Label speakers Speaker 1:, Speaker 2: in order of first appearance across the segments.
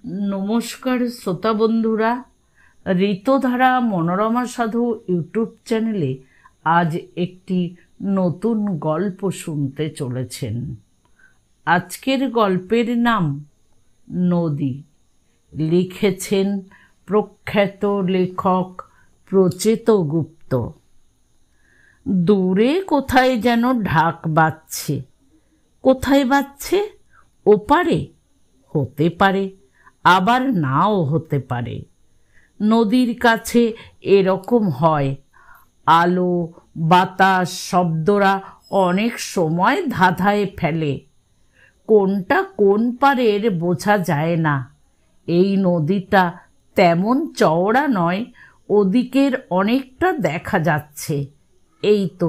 Speaker 1: নমস্কার শ্রোতা বন্ধুরা, ঋতুধারা মনোরমা সাধু ইউটিউব চ্যানেলে আজ একটি নতুন গল্প শুনতে চলেছেন। আজকের গল্পের নাম নদী। লিখেছেন প্রখ্যাত লেখক প্রচেত গুপ্ত। দূরে কোথায় যেন ঢাক বাজছে। কোথায় বাজছে? ওপারে? হতে পারে, আবার নাও হতে পারে। নদীর কাছে এরকম হয়। আলো, বাতাস, শব্দরা অনেক সময় ধাঁধায় ফেলে। কোনটা কোন পারের বোঝা যায় না। এই নদীটা তেমন চওড়া নয়, ওদিকের অনেকটা দেখা যাচ্ছে। এই তো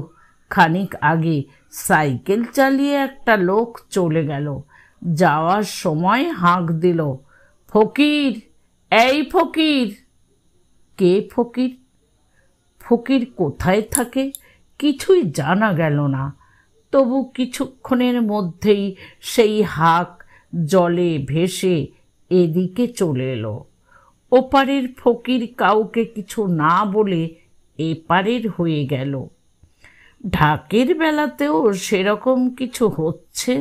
Speaker 1: খানিক আগে সাইকেল চালিয়ে একটা লোক চলে গেল। যাওয়ার সময় হাঁক দিল, ফকির, এই ফকির। কে ফকির? ফকির কোথায় থাকে কিছুই জানা গেল না। তবু কিছুক্ষণের মধ্যেই সেই হাঁক জলে ভেসে এদিকে চলে এলো। ওপারের ফকির কাউকে কিছু না বলে এপারের হয়ে গেল। ঢাকের বেলাতেও সেরকম কিছু হচ্ছে।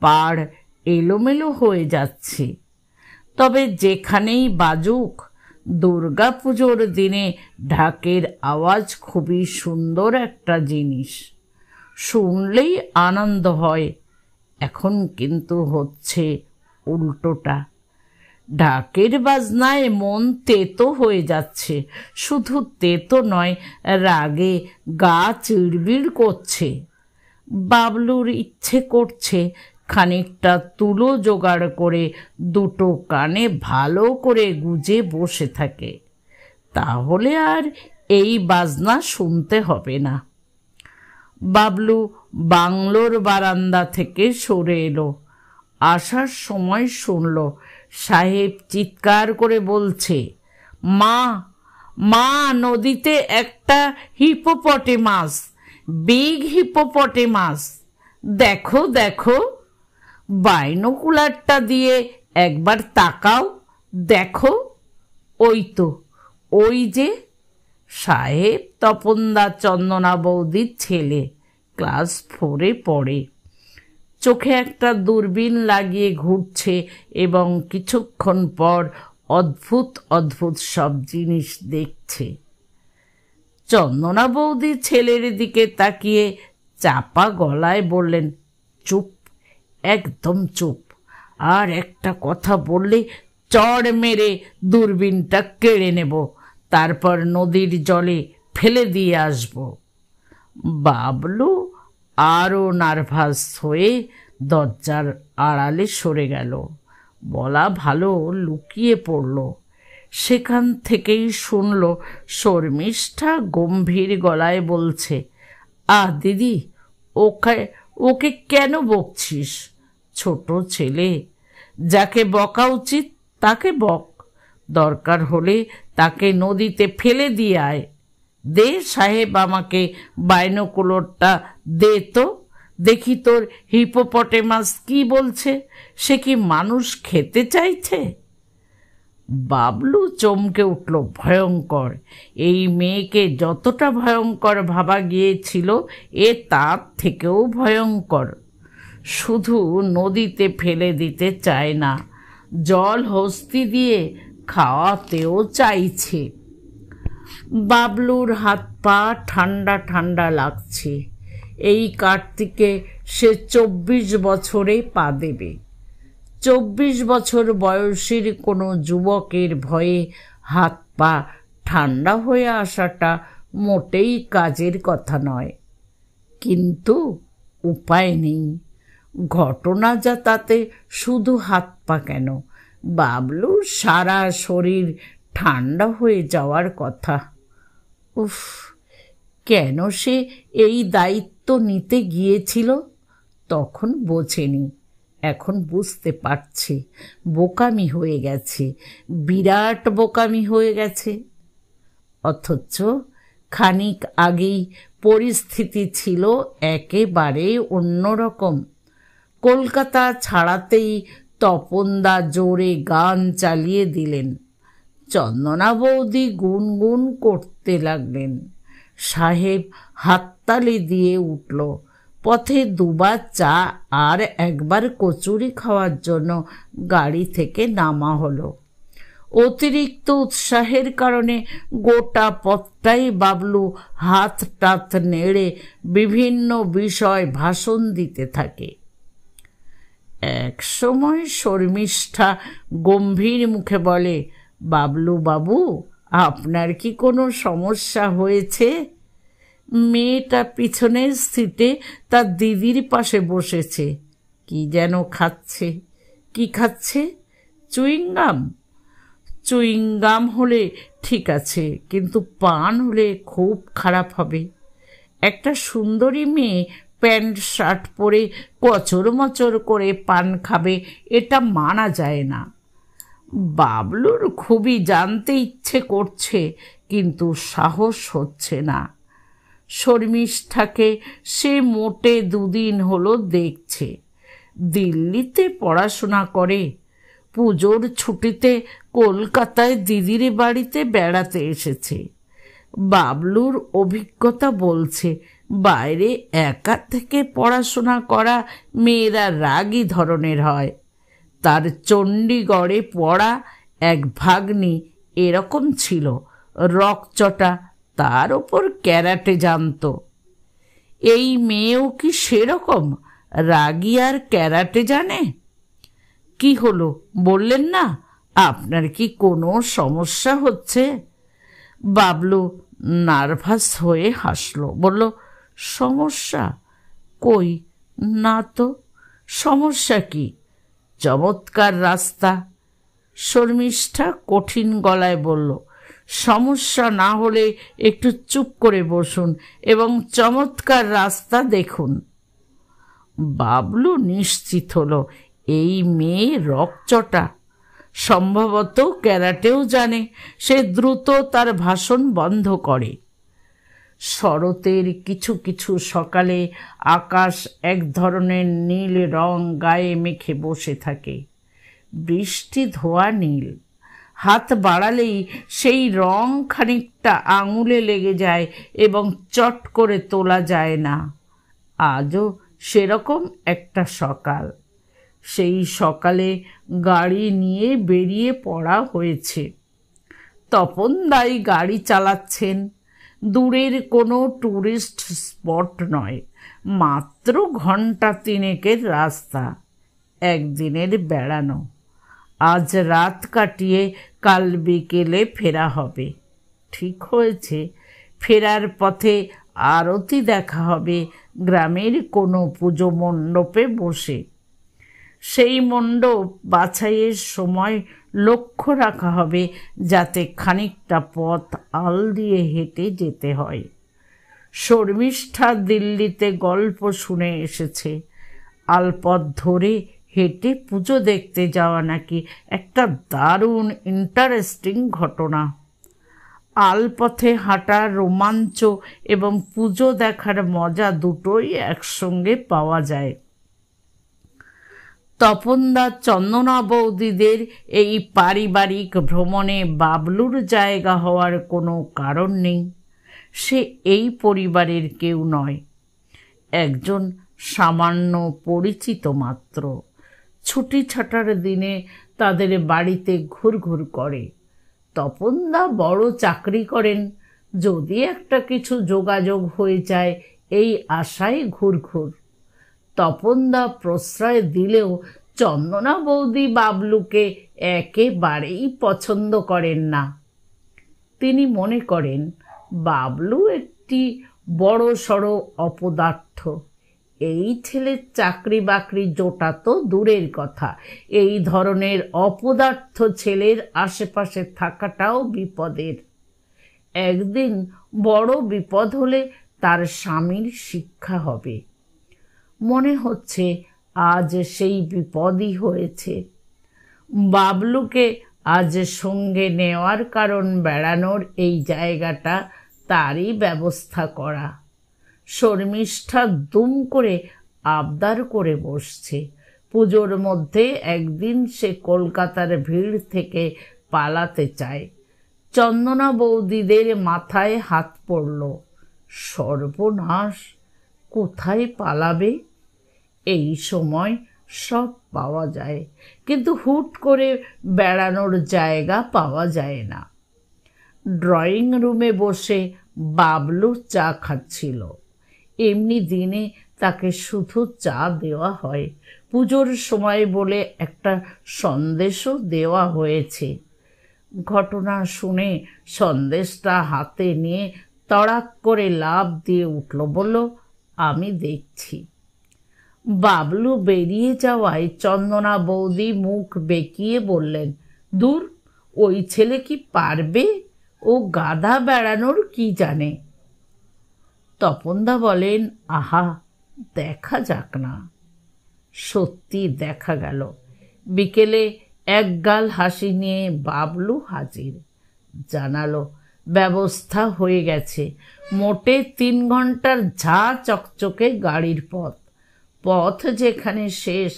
Speaker 1: পাড় এলোমেলো হয়ে যাচ্ছে। তবে যেখানেই বাজুক, দুর্গা পুজোর দিনে ঢাকের আওয়াজ খুবই সুন্দর একটা জিনিস। শুনলেই আনন্দ হয়। এখন কিন্তু হচ্ছে উল্টোটা। ঢাকের বাজনায় মন তেতো হয়ে যাচ্ছে। শুধু তেতো নয়, রাগে গা চিড়বিড় করছে। বাবলুর ইচ্ছে করছে খানিকটা তুলো জোগাড় করে দুটো কানে ভালো করে গুজে বসে থাকে। তাহলে আর এই বাজনা শুনতে হবে না। বাবলু বাংলোর বারান্দা থেকে সরে এলো। আসার সময় শুনল সাহেব চিৎকার করে বলছে, মা, মা, নদীতে একটা হিপোপটেমাস, বিগ হিপোপটেমাস। দেখো দেখো, বাইনোকুলারটা দিয়ে একবার তাকাও, দেখো। ওই তো, ওই যে। সাহেব তপনদা চন্দনা বৌদির ছেলে, ক্লাস 4-এ পড়ে। চোখে একটা দূরবীন লাগিয়ে ঘুরছে এবং কিছুক্ষণ পর অদ্ভুত অদ্ভুত সব জিনিস দেখছে। চন্দনা বৌদি ছেলের দিকে তাকিয়ে চাপা গলায় বললেন, চুপ, একদম চুপ। আর একটা কথা বললে চড় মেরে দূরবীনটা কেড়ে নেব, তারপর নদীর জলে ফেলে দিয়ে আসব। বাবলু আরও নার্ভাস হয়ে দরজার আড়ালে সরে গেল। বলা ভালো, লুকিয়ে পড়ল। সেখান থেকেই শুনল শর্মিষ্ঠা গম্ভীর গলায় বলছে, দিদি, ওকে কেন বকছিস? ছোট ছেলে, যাকে বকা উচিত তাকে বক। দরকার হলে তাকে নদীতে ফেলে দিয়ে আয়। দে সাহেব, আমাকে বাইনোকুলারটা দে তো, দেখি তোর হিপোপটেমাস কি বলছে। সে কি মানুষ খেতে চাইছে? বাবলু চমকে উঠল। ভয়ঙ্কর! এই মেয়েকে যতটা ভয়ঙ্কর ভাবা গিয়েছিল, এ তার থেকেও ভয়ঙ্কর। শুধু নদীতে ফেলে দিতে চায় না, জল হস্তি দিয়ে খাওয়াতেও চাইছে। বাবলুর হাত পা ঠান্ডা ঠান্ডা লাগছে। এই কার্তিকে সে 24 বছরে পা দেবে। 24 বছর বয়সীর কোনো যুবকের ভয়ে হাত পা ঠান্ডা হয়ে আসাটা মোটেই কাজের কথা নয়। কিন্তু উপায় নেই। ঘটনা যা তাতে শুধু হাত পা কেন, বাবলুর সারা শরীর ঠান্ডা হয়ে যাওয়ার কথা। উফ, কেন সে এই দায়িত্ব নিতে গিয়েছিল? তখন বোঝেনি, এখন বুঝতে পারছে। বোকামি হয়ে গেছে, বিরাট বোকামি হয়ে গেছে। অথচ খানিক আগেই পরিস্থিতি ছিল একেবারে অন্যরকম। কলকাতা ছাড়াতেই তপনদা জোরে গান চালিয়ে দিলেন। চন্দনা বৌদি গুনগুন করতে লাগলেন। সাহেব হাততালি দিয়ে উঠল। পথে দুবার চা আর একবার কচুরি খাওয়ার জন্য গাড়ি থেকে নামা হলো। অতিরিক্ত উৎসাহের কারণে গোটা পথটাই বাবলু হাত টাত নেড়ে বিভিন্ন বিষয় ভাষণ দিতে থাকে। এক সময় শর্মিষ্ঠা গম্ভীর মুখে বলে, বাবলু বাবু, আপনার কি কোনো সমস্যা হয়েছে? মেয়েটা পিছনের সিটে তার দিদির পাশে বসেছে। কি যেন খাচ্ছে। কি খাচ্ছে? চুইংগাম। চুইংগাম হলে ঠিক আছে, কিন্তু পান হলে খুব খারাপ হবে। একটা সুন্দরী মেয়ে প্যান্ট শার্ট পরে কচর মচর করে পান খাবে, এটা মানা যায় না। বাবলুর খুবই জানতে ইচ্ছে করছে, কিন্তু সাহস হচ্ছে না। শর্মিষ্ঠাকে সে মোটে দুদিন হলো দেখছে। দিল্লিতে পড়াশোনা করে। পুজোর ছুটিতে কলকাতায় দিদির বাড়িতে বেড়াতে এসেছে। বাবলুর অভিজ্ঞতা বলছে, বাইরে একা থেকে পড়াশোনা করা মেয়েরা রাগী ধরনের হয়। তার চণ্ডীগড়ে পড়া এক ভাগ্নি এরকম ছিল, রকচটা, তার ওপর ক্যারাটে জানত। এই মেয়েও কি সেরকম রাগী আর ক্যারাটে জানে? কি হলো বললেন না? আপনার কি কোনো সমস্যা হচ্ছে? বাবলু নার্ভাস হয়ে হাসল, বলল, সমস্যা? কই না তো। সমস্যা কি? চমৎকার রাস্তা। শর্মিষ্ঠা কঠিন গলায় বলল, সমস্যা না হলে একটু চুপ করে বসুন এবং চমৎকার রাস্তা দেখুন। বাবলু নিশ্চিত হলো এই মেয়ে রকচটা, সম্ভবত ক্যারাটেও জানে। সে দ্রুত তার ভাষণ বন্ধ করে। শরতের কিছু কিছু সকালে আকাশ এক ধরনের নীল রং গায়ে মেখে বসে থাকে। বৃষ্টি ধোয়া নীল। হাত বাড়ালেই সেই রং খানিকটা আঙুলে লেগে যায় এবং চট করে তোলা যায় না। আজও সেরকম একটা সকাল। সেই সকালে গাড়ি নিয়ে বেরিয়ে পড়া হয়েছে। তপনদাই গাড়ি চালাচ্ছেন। দূরের কোনো ট্যুরিস্ট স্পট নয়, মাত্র ঘন্টা তিনেকের রাস্তা। একদিনের বেড়ানো। আজ রাত কাটিয়ে কাল বিকেলে ফেরা হবে। ঠিক হয়েছে, ফেরার পথে আরতি দেখা হবে গ্রামের কোনো পুজো মণ্ডপে বসে। সেই মণ্ডপ বাছাইয়ের সময় লক্ষ্য রাখা হবে যাতে খানিকটা পথ আল দিয়ে হেঁটে যেতে হয়। শর্মিষ্ঠা দিল্লিতে গল্প শুনে এসেছে। আলপথ ধরে হেঁটে পুজো দেখতে যাওয়া নাকি একটা দারুণ ইন্টারেস্টিং ঘটনা। আলপথে হাঁটার রোমাঞ্চ এবং পুজো দেখার মজা দুটোই একসঙ্গে পাওয়া যায়। তপনদা চন্দনা বৌদিদের এই পারিবারিক ভ্রমণে বাবলুর জায়গা হওয়ার কোনো কারণ নেই। সে এই পরিবারের কেউ নয়, একজন সামান্য পরিচিত মাত্র। ছুটি ছাটার দিনে তাদের বাড়িতে ঘুরঘুর করে। তপনদা বড় চাকরি করেন, যদি একটা কিছু যোগাযোগ হয়ে যায় এই আশায় ঘুরঘুর। তপনদা প্রশ্রয় দিলেও চন্দনা বৌদি বাবলুকে একেবারেই পছন্দ করেন না। তিনি মনে করেন বাবলু একটি বড় সড়ো অপদার্থ। এই ছেলের চাকরি বাকরি জোটা তো দূরের কথা, এই ধরনের অপদার্থ ছেলের আশেপাশে থাকাটাও বিপদের। একদিন বড় বিপদ হলে তার স্বামীর শিক্ষা হবে। মনে হচ্ছে আজ সেই বিপদই হয়েছে। বাবলুকে আজ সঙ্গে নেওয়ার কারণ বেড়ানোর এই জায়গাটা তারই ব্যবস্থা করা। শর্মিষ্ঠা দুম করে আবদার করে বসছে, পুজোর মধ্যে একদিন সে কলকাতার ভিড় থেকে পালাতে চায়। চন্দনা বৌদিদের মাথায় হাত পড়ল। সর্বনাশ, কোথায় পালাবে? এই সময় সব পাওয়া যায়, কিন্তু হুট করে বেড়ানোর জায়গা পাওয়া যায় না। ড্রয়িং রুমে বসে বাবলু চা খাচ্ছিল। এমনি দিনে তাকে শুধু চা দেওয়া হয়, পুজোর সময় বলে একটা সন্দেশও দেওয়া হয়েছে। ঘটনা শুনে সন্দেশটা হাতে নিয়ে তড়াক করে লাফ দিয়ে উঠল, বলল, আমি দেখছি। বাবলু বেরিয়ে যাওয়ায় চন্দনা বৌদি মুখ বেঁকিয়ে বললেন, দূর, ওই ছেলে কি পারবে? ও গাধা বেড়ানোর কি জানে। তপনদা বলেন, আহা, দেখা যাক না। সত্যি দেখা গেল। বিকেলে একগাল হাসি নিয়ে বাবলু হাজির। জানালো ব্যবস্থা হয়ে গেছে। মোটে 3 ঘন্টার ঝা চকচকে গাড়ির পথ। পথ যেখানে শেষ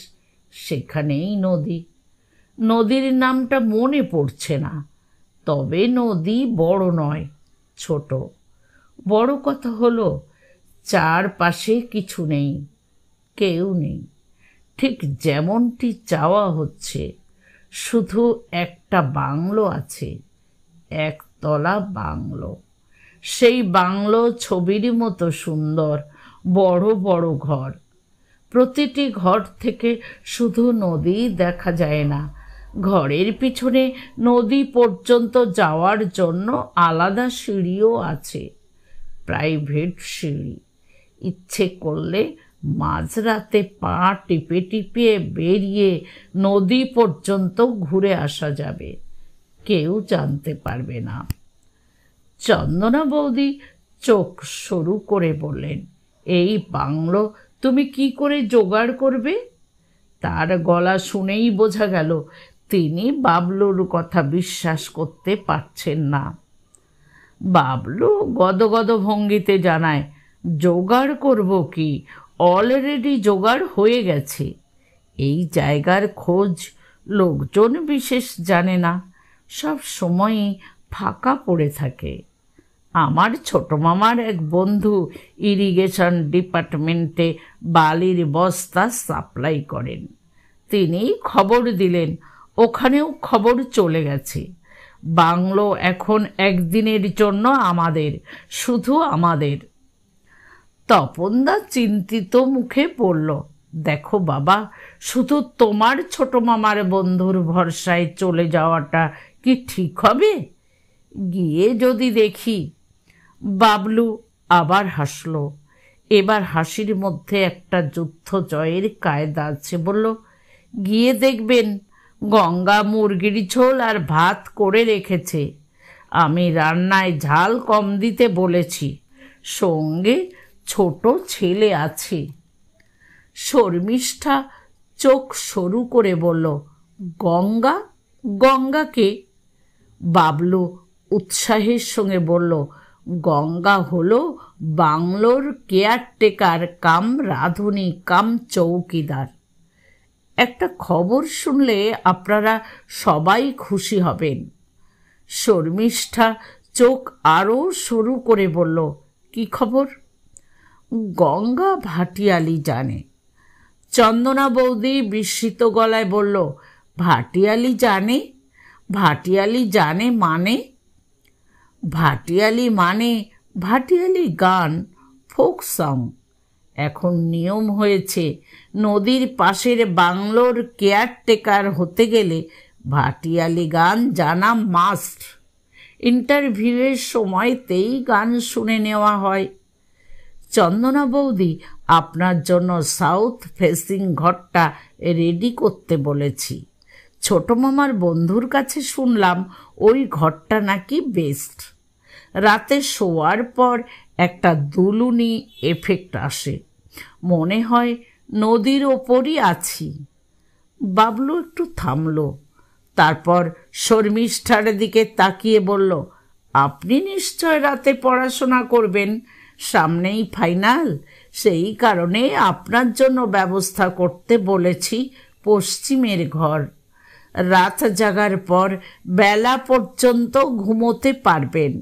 Speaker 1: সেখানেই নদী। নদীর নামটা মনে পড়ছে না, তবে নদী বড় নয়, ছোট। বড় কথা হলো চারপাশে কিছু নেই, কেউ নেই, ঠিক যেমনটি চাওয়া হচ্ছে। শুধু একটা বাংলো আছে, একতলা বাংলো। সেই বাংলো ছবির মতো সুন্দর, বড় বড় ঘর। প্রতিটি ঘর থেকে শুধু নদী দেখা যায় না, ঘরের পিছনে নদী পর্যন্ত যাওয়ার জন্য আলাদা সিঁড়িও আছে, প্রাইভেট সিঁড়ি। ইচ্ছে করলে মাঝরাতে পা টিপে টিপে বেরিয়ে নদী পর্যন্ত ঘুরে আসা যাবে, কেউ জানতে পারবে না। চন্দনা বৌদি চোখ সরু করে বললেন, এই বাংলো তুমি কি করে জোগাড় করবে? তার গলা শুনেই বোঝা গেল তিনি বাবলুর কথা বিশ্বাস করতে পারছেন না। বাবলু গদগদ ভঙ্গিতে জানায়, জোগাড় করব কি, অলরেডি জোগাড় হয়ে গেছে। এই জায়গার খোঁজ লোকজন বিশেষ জানে না, সব সময়ই ফাঁকা পড়ে থাকে। আমার ছোট মামার এক বন্ধু ইরিগেশন ডিপার্টমেন্টে বালির বস্তা সাপ্লাই করেন। তিনি খবর দিলেন, ওখানেও খবর চলে গেছে। বাংলো এখন একদিনের জন্য আমাদের, শুধু আমাদের। তপনদা চিন্তিত মুখে পড়ল, দেখো বাবা, শুধু তোমার ছোট মামার বন্ধুর ভরসায় চলে যাওয়াটা কি ঠিক হবে? গিয়ে যদি দেখি। বাবলু আবার হাসল। এবার হাসির মধ্যে একটা যুদ্ধ জয়ের কায়দা আছে। বলল, গিয়ে দেখবেন গঙ্গা মুরগির ঝোল আর ভাত করে রেখেছে। আমি রান্নায় ঝাল কম দিতে বলেছি, সঙ্গে ছোট ছেলে আছে। শর্মিষ্ঠা চোখ সরু করে বলল, গঙ্গা? গঙ্গাকে? বাবলু উৎসাহের সঙ্গে বলল, গঙ্গা হলো বাংলোর কেয়ারটেকার কাম রাঁধুনি কাম চৌকিদার। একটা খবর শুনলে আপনারা সবাই খুশি হবেন। শর্মিষ্ঠা চোখ আরও সরু করে বলল, কি খবর? গঙ্গা ভাটিয়ালি জানে। চন্দনা বৌদি বিস্মিত গলায় বলল, ভাটিয়ালি জানে? ভাটিয়ালি জানে মানে? ভাটিয়ালি মানে ভাটিয়ালি গান, ফোক সং। এখন নিয়ম হয়েছে, নদীর পাশের বাংলোর কেয়ারটেকার হতে গেলে ভাটিয়ালি গান জানা মাস্ট। ইন্টারভিউয়ের সময়তেই গান শুনে নেওয়া হয়। চন্দনা বৌদি, আপনার জন্য সাউথ ফেসিং ঘরটা রেডি করতে বলেছি। ছোট মামার বন্ধুর কাছে শুনলাম ওই ঘরটা নাকি বেস্ট। রাতে শোয়ার পর একটা দুলুনি এফেক্ট আসে, মনে হয় নদীর ওপরই আছি। বাবলু একটু থামল, তারপর শর্মিষ্ঠার দিকে তাকিয়ে বলল, আপনি নিশ্চয় রাতে পড়াশোনা করবেন, সামনেই ফাইনাল, সেই কারণে আপনার জন্য ব্যবস্থা করতে বলেছি পশ্চিমের ঘর। রাত জাগার পর বেলা পর্যন্ত ঘুমোতে পারবেন।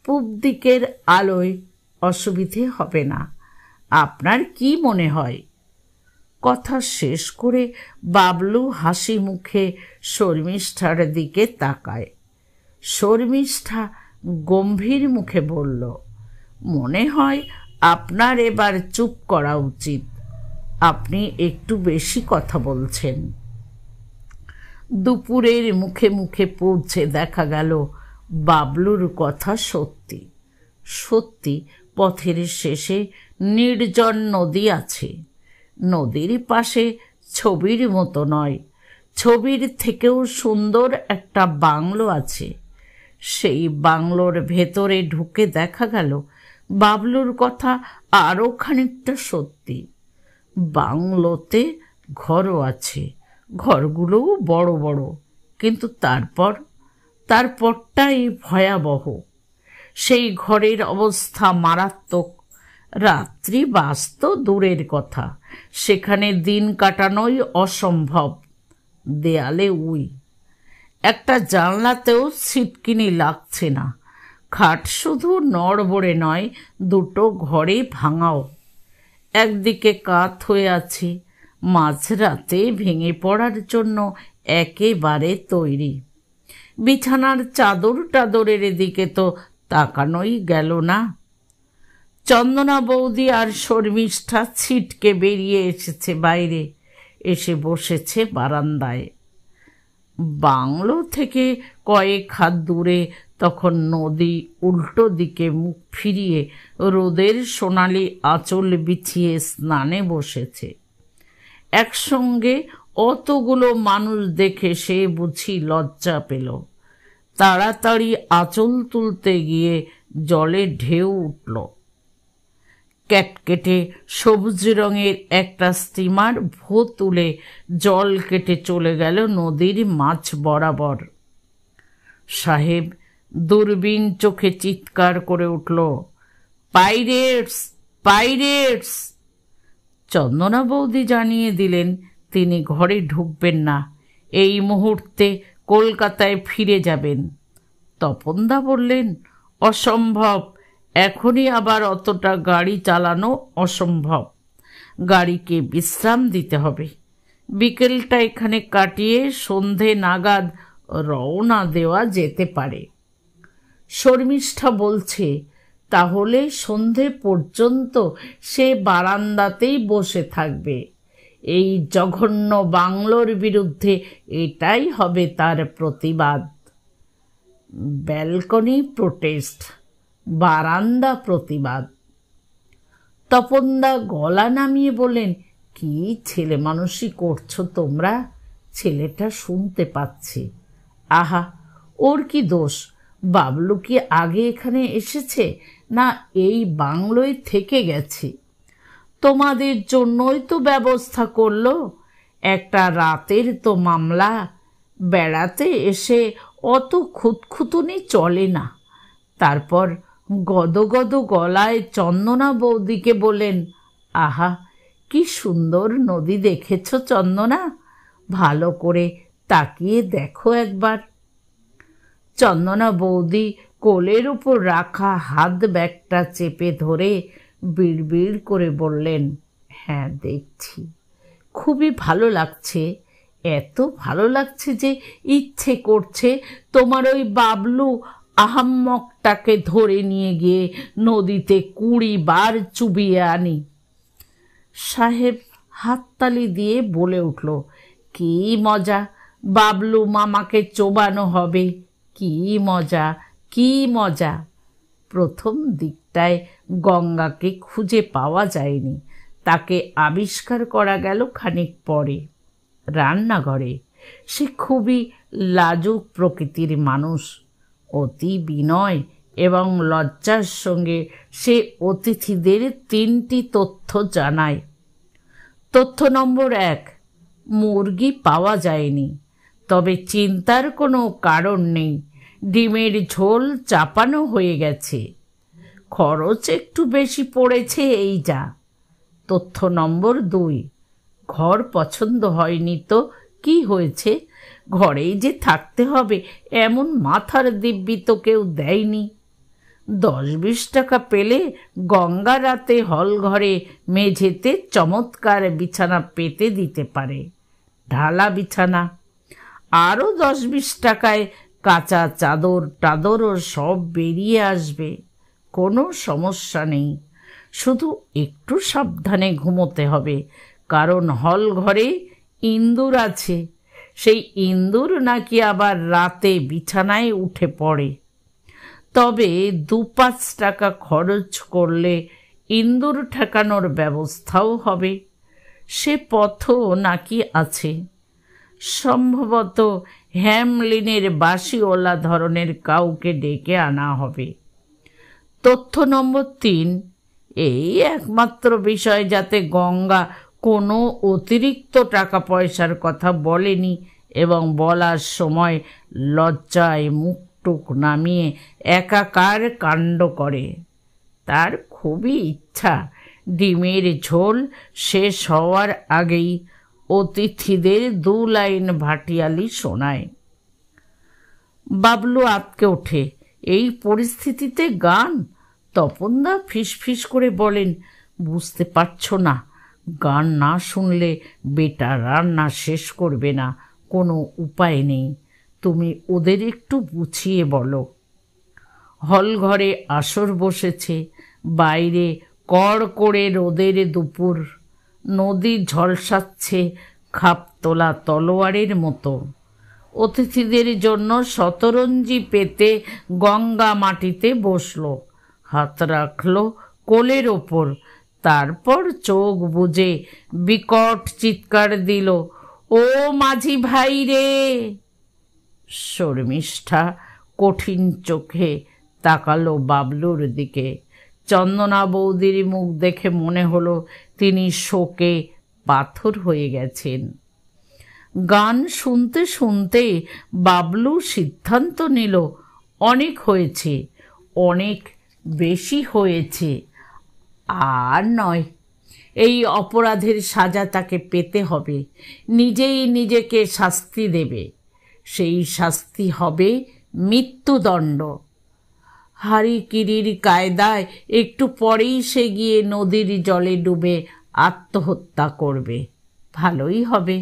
Speaker 1: পূব দিকের আলোয় অসুবিধে হবে না। আপনার কি মনে হয়? কথা শেষ করে বাবলু হাসি মুখে শর্মিষ্ঠার দিকে তাকায়। শর্মিষ্ঠা গম্ভীর মুখে বলল, মনে হয় আপনার এবার চুপ করা উচিত। আপনি একটু বেশি কথা বলছেন। দুপুরের মুখে মুখে পৌঁছে দেখা গেল বাবলুর কথা সত্যি। সত্যি পথের শেষে নির্জন নদী আছে। নদীর পাশে ছবির মতো নয়, ছবির থেকেও সুন্দর একটা বাংলো আছে। সেই বাংলোর ভেতরে ঢুকে দেখা গেল বাবলুর কথা আরও খানিকটা সত্যি। বাংলোতে ঘরও আছে, ঘরগুলোও বড় বড়, কিন্তু তারপরটাই ভয়াবহ। সেই ঘরের অবস্থা মারাত্মক। রাত্রি বাস তো দূরের কথা, সেখানে দিন কাটানোই অসম্ভব। দেয়ালে উই, একটা জানলাতেও ছিটকিনি লাগছে না। খাট শুধু নড়বড়ে নয়, দুটো ঘরে ভাঙাও। একদিকে কাত হয়ে আছি, মাঝরাতে ভেঙে পড়ার জন্য একেবারে তৈরি। বিছানার চাদর টাদরের দিকে তো তাকানোই গেল না। চন্দনা বৌদি আর শর্মিষ্ঠা ছিটকে বেরিয়ে এসেছে বাইরে, এসে বসেছে বারান্দায়। বাংলো থেকে কয়েক হাত দূরে তখন নদী উল্টো দিকে মুখ ফিরিয়ে রোদের সোনালি আঁচল বিছিয়ে স্নানে বসেছে। একসঙ্গে অতগুলো মানুষ দেখে সে বুঝি লজ্জা পেল। তাড়াতাড়ি আঁচল তুলতে গিয়ে জলে ঢেউ উঠল। ক্যাটকেটে সবুজ রঙের একটা স্টিমার ভো তুলে জল কেটে চলে গেল নদীর মাঝ বরাবর। সাহেব দূরবীন চোখে চিৎকার করে উঠল, পাইরেটস, পাইরেটস! চন্দনা বৌদি জানিয়ে দিলেন তিনি ঘরে ঢুকবেন না, এই মুহূর্তে কলকাতায় ফিরে যাবেন। তপনদা বললেন, অসম্ভব, এখনই আবার অতটা গাড়ি চালানো অসম্ভব। গাড়িকে বিশ্রাম দিতে হবে। বিকেলটা এখানে কাটিয়ে সন্ধে নাগাদ রওনা দেওয়া যেতে পারে। শর্মিষ্ঠা বলছে, তাহলে সন্ধে পর্যন্ত সে বারান্দাতেই বসে থাকবে। এই জঘন্য বাংলোর বিরুদ্ধে এটাই হবে তার প্রতিবাদ। ব্যালকনি প্রোটেস্ট, বারান্দা প্রতিবাদ। তপনদা গলা নামিয়ে বললেন, কি ছেলে মানুষই করছো তোমরা? ছেলেটা শুনতে পাচ্ছি। আহা, ওর কি দোষ? বাবলু কি আগে এখানে এসেছে, না এই বাংলোয় থেকে গেছে? তোমাদের জন্যই তো ব্যবস্থা করলো। একটা রাতের তো মামলা, বেড়াতে এসে অত খুঁতখুঁতুনি চলে না। তারপর গদগদ গলায় চন্দনা বৌদিকে বললেন, আহা, কি সুন্দর নদী দেখেছ চন্দনা? ভালো করে তাকিয়ে দেখো একবার। চন্দনা বৌদি কোলের উপর রাখা হাত ব্যাগটা চেপে ধরে বিড়বিড় করে বললেন, হ্যাঁ দেখছি, খুবই ভালো লাগছে। এত ভালো লাগছে যে ইচ্ছে করছে তোমার ওই বাবলু আহাম্মকটাকে ধরে নিয়ে গিয়ে নদীতে 20 বার চুবিয়ে আনি। সাহেব হাততালি দিয়ে বলে উঠল, কি মজা, বাবলু মামাকে চোবানো হবে, কি মজা, কি মজা। প্রথম দিকটায় গঙ্গাকে খুঁজে পাওয়া যায়নি, তাকে আবিষ্কার করা গেল খানিক পরে রান্নাঘরে। সে খুবই লাজুক প্রকৃতির মানুষ, অতি বিনয় এবং লজ্জার সঙ্গে সে অতিথিদের 3টি তথ্য জানায়। তথ্য নম্বর 1, মুরগি পাওয়া যায়নি, তবে চিন্তার কোনো কারণ নেই, ডিমের ঝোল চাপানো হয়ে গেছে। খরচ একটু বেশি পড়েছে এই যা। তথ্য নম্বর 2, ঘর পছন্দ হয়নি তো কি হয়েছে, ঘরেই যে থাকতে হবে এমন মাথার দিব্যি তো কেউ দেয়নি। 10-20 টাকা পেলে গঙ্গা রাতে হল ঘরে মেঝেতে চমৎকার বিছানা পেতে দিতে পারে, ঢালা বিছানা। আরও 10-20 টাকায় কাঁচা চাদর টাদরও সব বেরিয়ে আসবে, কোনো সমস্যা নেই। শুধু একটু সাবধানে ঘুমোতে হবে, কারণ হল ঘরে ইঁদুর আছে। সেই ইঁদুর নাকি আবার রাতে বিছানায় উঠে পড়ে। তবে 2-5 টাকা খরচ করলে ইঁদুর ঠেকানোর ব্যবস্থাও হবে, সে পথও নাকি আছে। সম্ভবত হ্যামলিনের বাসিওয়ালা ধরনের কাউকে ডেকে আনা হবে। তথ্য নম্বর 3, এই একমাত্র বিষয় যাতে গঙ্গা কোনো অতিরিক্ত টাকা পয়সার কথা বলেনি এবং বলার সময় লজ্জায় মুখটুক নামিয়ে একাকার কাণ্ড করে। তার খুবই ইচ্ছা ডিমের ঝোল শেষ হওয়ার আগেই অতিথিদের 2 লাইন ভাটিয়ালি শোনায়। বাবলু আঁতকে ওঠে, এই পরিস্থিতিতে গান? তপনদা ফিসফিস করে বলেন, বুঝতে পারছো না, গান না শুনলে বেটা রান্না শেষ করবে না, কোনো উপায় নেই, তুমি ওদের একটু বুঝিয়ে বলো। হল ঘরে আসর বসেছে, বাইরে কড় করে রোদের দুপুর, নদী ঝলসাচ্ছে খাপ তোলা তলোয়ারের মতো। অতিথিদের জন্য শতরঞ্জি পেতে গঙ্গা মাটিতে বসল, হাত রাখল কোলের ওপর, তারপর চোখ বুজে বিকট চিৎকার দিল, ও মাঝি ভাই রে। শর্মিষ্ঠা কঠিন চোখে তাকালো বাবলুর দিকে। চন্দনা বৌদির মুখ দেখে মনে হলো তিনি শোকে পাথর হয়ে গেছেন। গান শুনতে শুনতে বাবলু সিদ্ধান্ত নিল, অনেক হয়েছে, অনেক বেশি হয়েছে, আর নয়। এই অপরাধের সাজা তাকে পেতে হবে, নিজেই নিজেকে শাস্তি দেবে। সেই শাস্তি হবে মৃত্যুদণ্ড। হারিকিরির কায়দায় একটু পরেই সে গিয়ে নদীর জলে ডুবে আত্মহত্যা করবে, ভালোই হবে।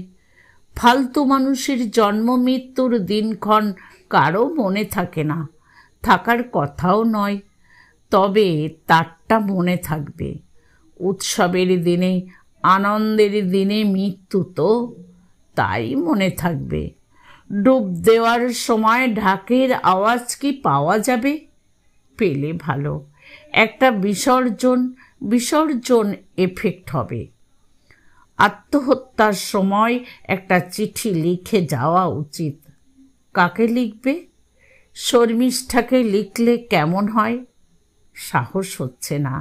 Speaker 1: ফালতু মানুষের জন্ম মৃত্যুর দিনক্ষণ কারো মনে থাকে না, থাকার কথাও নয়, তবে তারটা মনে থাকবে। উৎসবের দিনে, আনন্দের দিনে মৃত্যু তো, তাই মনে থাকবে। ডুব দেওয়ার সময় ঢাকের আওয়াজ কি পাওয়া যাবে? পেলে ভালো, একটা বিসর্জন এফেক্ট হবে। আত্মহত্যার সময় একটা চিঠি লিখে যাওয়া উচিত। কাকে লিখবে? শর্মিষ্ঠাকে লিখলে কেমন হয়? সাহস হচ্ছে না।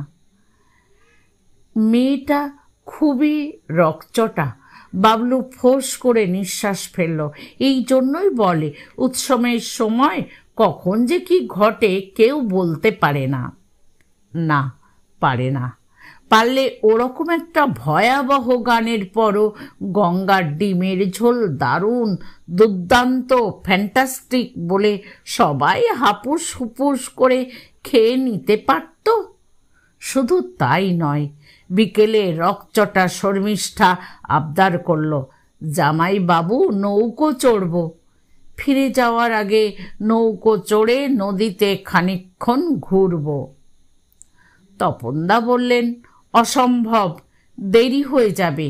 Speaker 1: মেয়েটা খুবই রকচটা। বাবলু ফোঁস করে নিঃশ্বাস ফেলল। এই জন্যই বলে, উৎসবের সময় কখন যে কি ঘটে কেউ বলতে পারে না। না, পারে না। পারলে ওরকম একটা ভয়াবহ গানের পরও গঙ্গার ডিমের ঝোল দারুণ, দুর্দান্ত, ফ্যান্টাস্টিক বলে সবাই হাপুস হুপুস করে খেয়ে নিতে পারত। শুধু তাই নয়, বিকেলে রকচটা শর্মিষ্ঠা আবদার করল, জামাই বাবু নৌকো চড়ব। ফিরে যাওয়ার আগে নৌকো চড়ে নদীতে খানিকক্ষণ ঘুরব। তপনদা বললেন, অসম্ভব, দেরি হয়ে যাবে।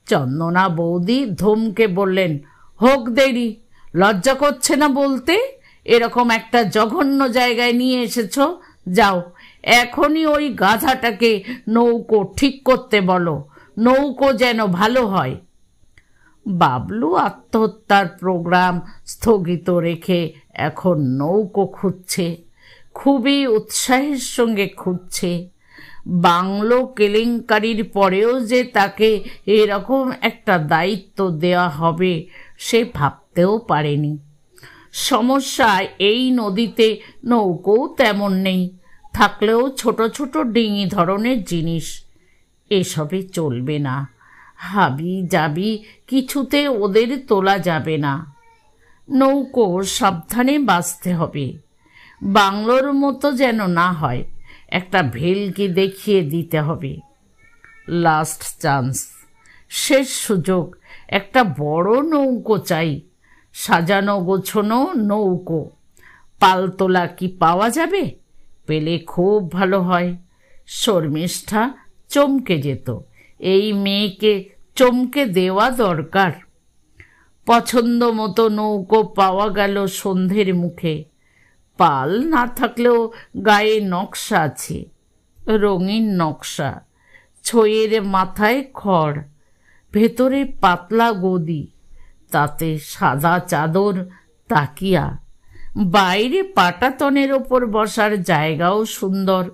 Speaker 1: চন্দনা বৌদি ধমকে বললেন, হোক দেরি, লজ্জা করছে না বলতে? এরকম একটা জঘন্য জায়গায় নিয়ে এসেছ, যাও এখনই ওই গাধাটাকে নৌকো ঠিক করতে বলো, নৌকো যেন ভালো হয়। বাবলু আত্মহত্যার প্রোগ্রাম স্থগিত রেখে এখন নৌকো খুঁজছে, খুবই উৎসাহের সঙ্গে খুঁজছে। বাংলো কেলেঙ্কারির পরেও যে তাকে এরকম একটা দায়িত্ব দেওয়া হবে সে ভাবতেও পারেনি। সমস্যা, এই নদীতে নৌকোও তেমন নেই, থাকলেও ছোট ছোট ডিঙি ধরনের জিনিস, এসবে চলবে না। হাবি জাবি কিছুতে ওদের তোলা যাবে না। নৌকো সাবধানে বাঁচতে হবে, বাংলোর মতো যেন না হয়, একটা ভেলকি দেখিয়ে দিতে হবে। লাস্ট চান্স, শেষ সুযোগ, একটা বড় নৌকো চাই, সাজানো গোছানো নৌকো। পালতোলা কি পাওয়া যাবে? পেলে খুব ভালো হয়। শর্মিষ্ঠা চমকে যেত, এই মেয়েকে চমকে দেওয়া দরকার। পছন্দ মতো নৌকো পাওয়া গেল সন্ধ্যের মুখে। পাল না থাকলেও গায়ে নকশা আছে, রঙিন নকশা। ছইয়ের মাথায় খড়, ভেতরে পাতলা গদি, তাতে সাদা চাদর, তাকিয়া। বাইরে পাটাতনের ওপর বসার জায়গাও সুন্দর।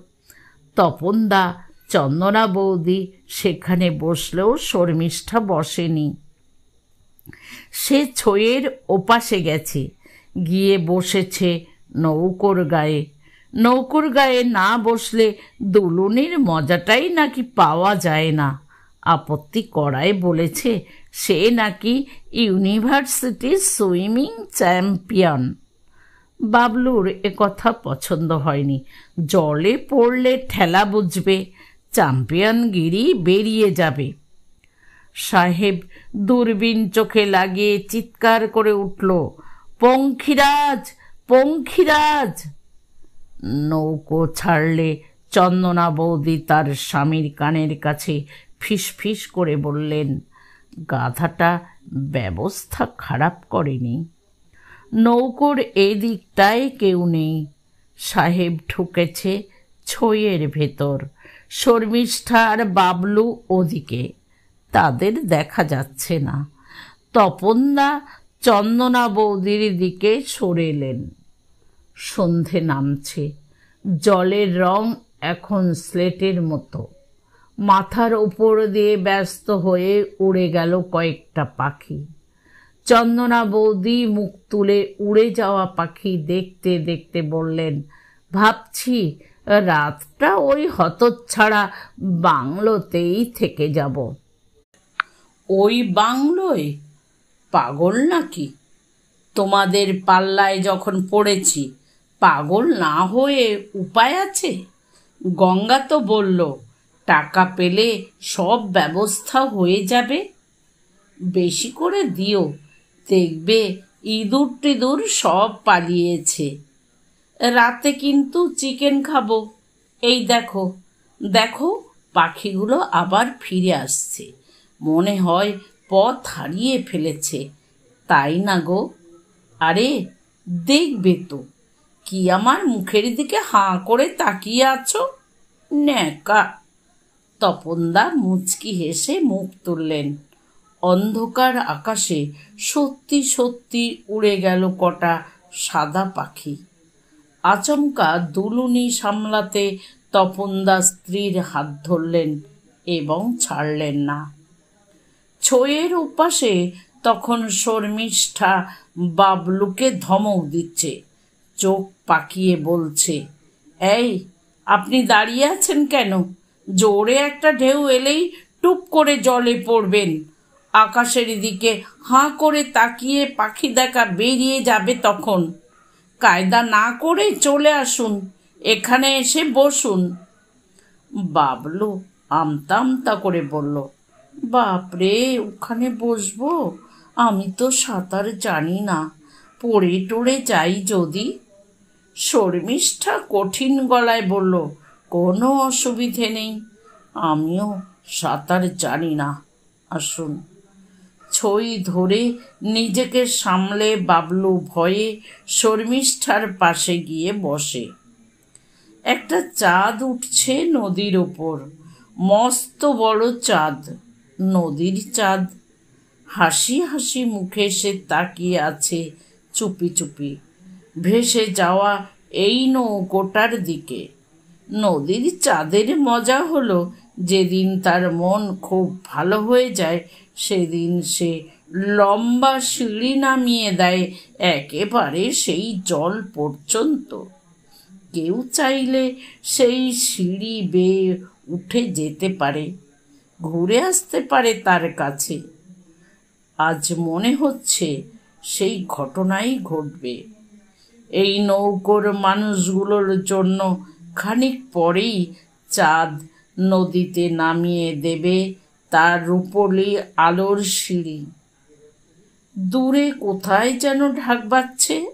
Speaker 1: তপনদা, চন্দনা বৌদি সেখানে বসলেও শর্মিষ্ঠা বসেনি। সে ছইয়ের ওপাশে গেছে, গিয়ে বসেছে নৌকোর গায়ে। নৌকোর গায়ে না বসলে দুলুনির মজাটাই নাকি পাওয়া যায় না। আপত্তি করায় বলেছে সে নাকি ইউনিভার্সিটির সুইমিং চ্যাম্পিয়ন। বাবলুর একথা পছন্দ হয়নি। জলে পড়লে ঠেলা বুঝবে, চ্যাম্পিয়নগিরি বেরিয়ে যাবে। সাহেব দূরবীন চোখে লাগিয়ে চিৎকার করে উঠল, পঙ্খিরাজ, পঙ্খিরাজ! নৌকো ছাড়লে চন্দনা বৌদি তার স্বামীর কানের কাছে ফিসফিস করে বললেন, গাধাটা ব্যবস্থা খারাপ করেনি। নৌকোর এদিকটায় কেউ নেই। সাহেব ঢুকেছে ছইয়ের ভেতর, শর্মিষ্ঠা আর বাবলু ওদিকে, তাদের দেখা যাচ্ছে না। তপনদা চন্দনা বৌদির দিকে সরে এলেন। সন্ধে নামছে, জলের রং এখন স্লেটের মতো। মাথার উপর দিয়ে ব্যস্ত হয়ে উড়ে গেল কয়েকটা পাখি। চন্দনা বৌদি মুখ তুলে উড়ে যাওয়া পাখি দেখতে দেখতে বললেন, ভাবছি রাতটা ওই হতচ্ছাড়া বাংলোতেই থেকে যাব। ওই বাংলোয়? পাগল নাকি? তোমাদের পাল্লায় যখন পড়েছি, পাগল না হয়ে উপায় আছে? গঙ্গা তো বলল টাকা পেলে সব ব্যবস্থা হয়ে যাবে। বেশি করে দিও, দেখবে ইঁদুর টিঁদুর সব পালিয়েছে। রাতে কিন্তু চিকেন খাবো। এই দেখো দেখো, পাখিগুলো আবার ফিরে আসছে, মনে হয় পথ হারিয়ে ফেলেছে, তাই না গো? আরে দেখবে তো, কি আমার মুখের দিকে হাঁ করে তাকিয়ে আছো? ন্যাকা! তপনদা মুচকি হেসে মুখ তুললেন। অন্ধকার আকাশে সত্যি সত্যি উড়ে গেল কটা সাদা পাখি। আচমকা দুলুনি সামলাতে তপনদা স্ত্রীর হাত ধরলেন এবং ছাড়লেন না। ছইয়ের ওপাশে তখন শর্মিষ্ঠা বাবলুকে ধমক দিচ্ছে, চোখ পাকিয়ে বলছে, এই আপনি দাঁড়িয়ে আছেন কেন? জোরে একটা ঢেউ এলেই টুপ করে জলে পড়বেন। আকাশের দিকে হাঁ করে তাকিয়ে পাখি দেখা বেরিয়ে যাবে তখন। কায়দা না করে চলে আসুন, এখানে এসে বসুন। বাবলু আমতা আমতা করে বলল, বাপরে, ওখানে বসবো? আমি তো সাঁতার জানি না, পড়ে টড়ে যাই যদি। শর্মিষ্ঠা কঠিন গলায় বলল, কোনো অসুবিধে নেই, আমিও সাঁতার জানি না, আসুন। ছই ধরে নিজেকে সামলে বাবলু ভয়ে শর্মিষ্ঠার পাশে গিয়ে বসে। একটা চাঁদ উঠছে নদীর ওপর, মস্ত বড় চাঁদ, নদীর চাঁদ। হাসি হাসি মুখে সে তাকিয়ে আছে চুপি চুপি ভেসে যাওয়া এই নৌকোটার দিকে। নদীর চাঁদের মজা হলো, যেদিন তার মন খুব ভালো হয়ে যায় সেদিন সে লম্বা সিঁড়ি নামিয়ে দেয় একেবারে সেই জল পর্যন্ত। কেউ চাইলে সেই সিঁড়ি বেয়ে উঠে যেতে পারে, ঘুরে আসতে পারে তার কাছে। আজ মনে হচ্ছে সেই ঘটনাই ঘটবে। এই নৌকোর মানুষগুলোর জন্য খানিক পরেই চাঁদ নদীতে নামিয়ে দেবে তার রূপলি আলোর সিঁড়ি। দূরে কোথায় যেন ঢাক বাজছে,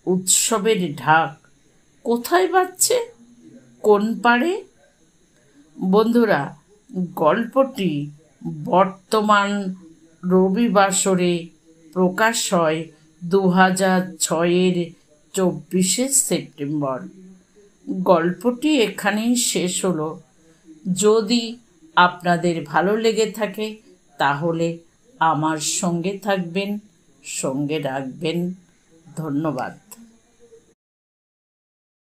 Speaker 1: উৎসবের ঢাক। কোথায় বাজছে? কোন পাড়ে? বন্ধুরা, গল্পটি বর্তমান রবিবাসরে প্রকাশ হয় 2006-এর 24শে সেপ্টেম্বর। গল্পটি এখানেই শেষ হলো। যদি আপনাদের ভালো লেগে থাকে তাহলে আমার সঙ্গে থাকবেন, সঙ্গে রাখবেন। ধন্যবাদ।